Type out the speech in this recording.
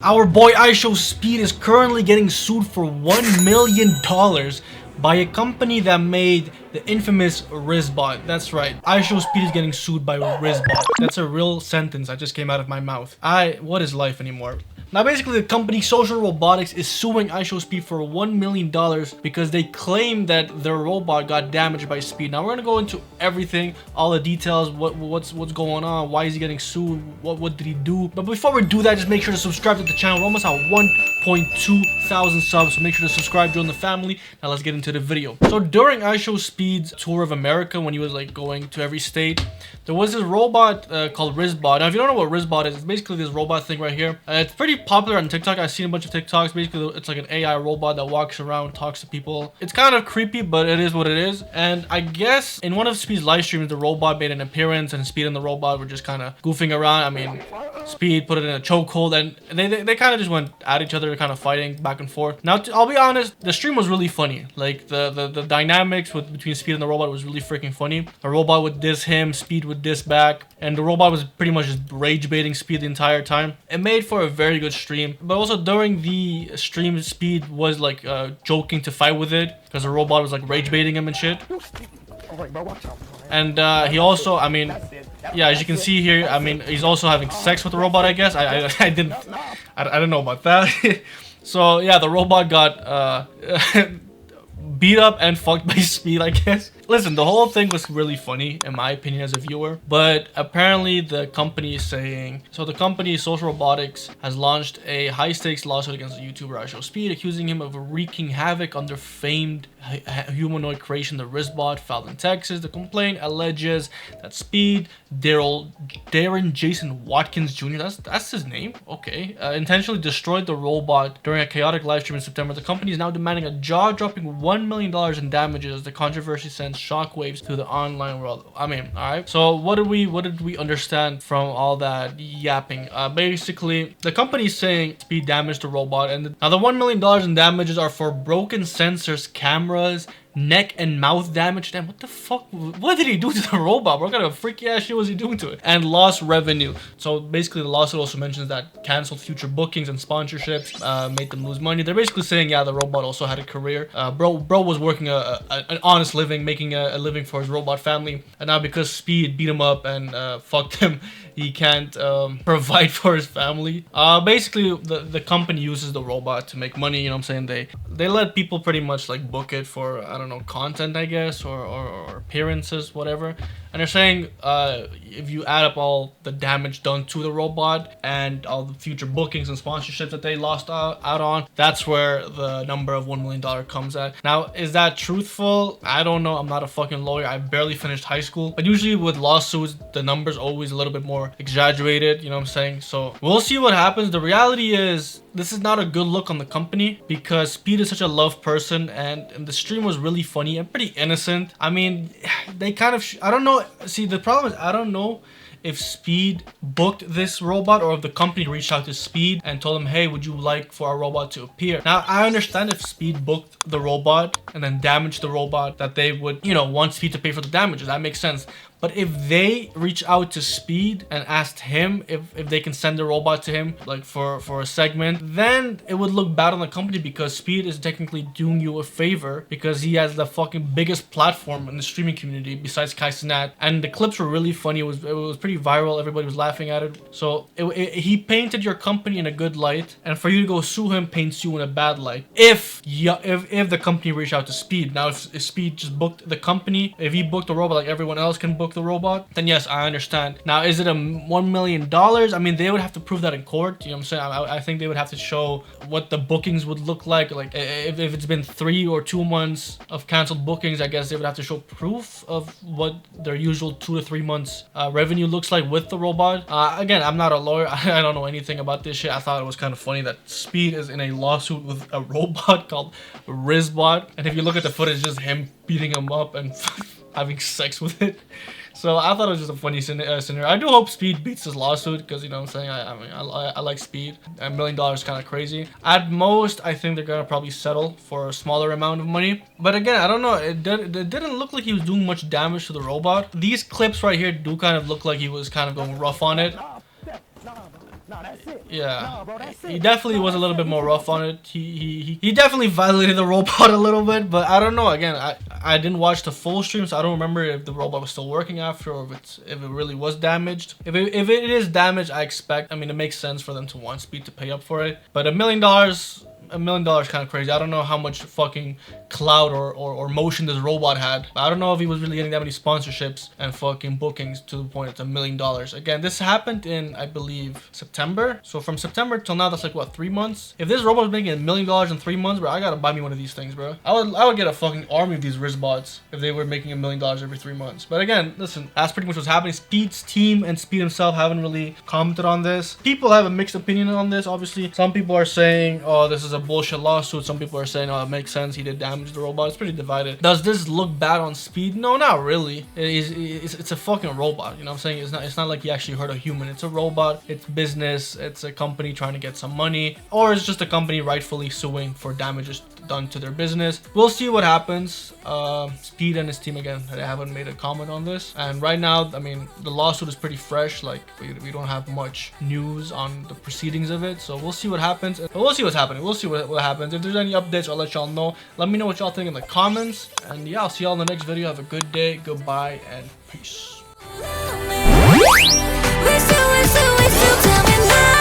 Our boy IShowSpeed is currently getting sued for $1 million by a company that made the infamous Rizzbot. That's right. IShowSpeed is getting sued by Rizzbot. That's a real sentence that just came out of my mouth. What is life anymore? Now basically the company Social Robotics is suing IShowSpeed for $1 million because they claim that their robot got damaged by Speed. Now we're gonna go into everything, all the details, what's going on, why is he getting sued, what did he do. But before we do that, just make sure to subscribe to the channel. We're almost at 1.2 thousand subs, so make sure to subscribe, join the family. Now let's get into the video. So during IShowSpeed's tour of America, when he was like going to every state, there was this robot called Rizzbot. Now if you don't know what Rizzbot is, it's basically this robot thing right here. It's pretty popular on TikTok. I've seen a bunch of TikToks. Basically it's like an AI robot that walks around, talks to people. It's kind of creepy, but it is what it is. And I guess in one of Speed's live streams, the robot made an appearance, and Speed and the robot were just kind of goofing around. I mean, Speed put it in a chokehold, and they kind of just went at each other, kind of fighting back and forth. Now I'll be honest, the stream was really funny. Like the dynamics between Speed and the robot was really freaking funny. The robot would diss him, Speed would diss back, and the robot was pretty much just rage baiting Speed the entire time. It made for a very good stream, but also during the stream, Speed was like joking to fight with it because the robot was like rage baiting him and shit. And he also, I mean, yeah, as you can see here, I mean, he's also having sex with the robot, I guess. I don't know about that. So yeah, the robot got beat up and fucked by Speed, I guess. Listen, the whole thing was really funny in my opinion as a viewer, but apparently the company is saying, so the company Social Robotics has launched a high-stakes lawsuit against the YouTuber IShowSpeed, accusing him of wreaking havoc on their famed humanoid creation, the Rizzbot, filed in Texas. The complaint alleges that Speed, Darren Jason Watkins Jr., that's his name, okay, intentionally destroyed the robot during a chaotic live stream in September. The company is now demanding a jaw-dropping $1 million in damages. The controversy sends shockwaves to the online world. I mean, all right, so what did we understand from all that yapping? Basically the company is saying Speed damaged the robot, and now the $1 million in damages are for broken sensors, cameras, neck and mouth damage. Damn, what the fuck? What did he do to the robot? What kind of freaky ass shit was he doing to it? And lost revenue. So basically the lawsuit also mentions that canceled future bookings and sponsorships, made them lose money. They're basically saying, yeah, the robot also had a career. Bro was working an honest living, making a living for his robot family, and now because Speed beat him up and fucked him, he can't provide for his family. Basically the company uses the robot to make money, you know what I'm saying? They let people pretty much like book it for, I don't know, content, I guess, or appearances, whatever. And they're saying if you add up all the damage done to the robot and all the future bookings and sponsorships that they lost out on, that's where the number of $1 million comes at. Now, is that truthful? I don't know. I'm not a fucking lawyer. I barely finished high school. But usually with lawsuits, the number's always a little bit more exaggerated, you know what I'm saying? So we'll see what happens. The reality is, this is not a good look on the company because Speed is such a loved person, and the stream was really funny and pretty innocent. I mean, they kind of, I don't know. See, the problem is I don't know if Speed booked this robot or if the company reached out to Speed and told him, hey, would you like for our robot to appear? Now, I understand if Speed booked the robot and then damaged the robot, that they would, you know, want Speed to pay for the damages. That makes sense. But if they reach out to Speed and asked him if they can send the robot to him, like for a segment, then it would look bad on the company because Speed is technically doing you a favor because he has the fucking biggest platform in the streaming community besides Kai Cenat. And the clips were really funny. It was pretty viral. Everybody was laughing at it. So he painted your company in a good light, and for you to go sue him paints you in a bad light. If the company reached out to Speed. Now, if Speed just booked the company, if he booked the robot like everyone else can book the robot, then yes, I understand. Now, is it a $1 million? I mean, they would have to prove that in court, you know what I'm saying? I think they would have to show what the bookings would look like if it's been 3 or 2 months of canceled bookings. I guess they would have to show proof of what their usual 2 to 3 months revenue looks like with the robot. Again, I'm not a lawyer. I don't know anything about this shit. I thought it was kind of funny that Speed is in a lawsuit with a robot called Rizzbot, and if you look at the footage, it's just him beating him up and having sex with it. So I thought it was just a funny scenario. I do hope Speed beats this lawsuit because, you know what I'm saying, I like Speed. $1 million is kind of crazy. At most, I think they're gonna probably settle for a smaller amount of money. But again, I don't know. It didn't look like he was doing much damage to the robot. These clips right here do kind of look like he was kind of going rough on it. Yeah, he definitely was a little bit more rough on it. He definitely violated the robot a little bit, but I don't know. Again, I didn't watch the full stream, so I don't remember if the robot was still working after, or if it really was damaged. If it is damaged, I expect. I mean, it makes sense for them to want Speed to pay up for it, but $1 million. $1 million kind of crazy. I don't know how much fucking clout or motion this robot had. I don't know if he was really getting that many sponsorships and fucking bookings to the point it's $1 million. Again, this happened in, I believe, September. So from September till now, that's like what, 3 months? If this robot was making $1 million in 3 months, bro, I gotta buy me one of these things, bro. I would get a fucking army of these Rizzbots if they were making $1 million every 3 months. But again, listen, that's pretty much what's happening. Speed's team and Speed himself haven't really commented on this. People have a mixed opinion on this, obviously. Some people are saying, oh, this is a bullshit lawsuit. Some people are saying, oh, it makes sense, he did damage the robot. It's pretty divided. Does this look bad on Speed? No, not really. It's a fucking robot, you know what I'm saying? It's not like he actually hurt a human. It's a robot, it's business, it's a company trying to get some money, or it's just a company rightfully suing for damages done to their business. We'll see what happens. Speed and his team, again, they haven't made a comment on this, and right now, I mean, the lawsuit is pretty fresh. Like, we don't have much news on the proceedings of it, so we'll see what happens. But we'll see what's happening. We'll see what happens. If there's any updates, I'll let y'all know. Let me know what y'all think in the comments, and yeah, I'll see y'all in the next video. Have a good day, goodbye, and peace. We still tell me now.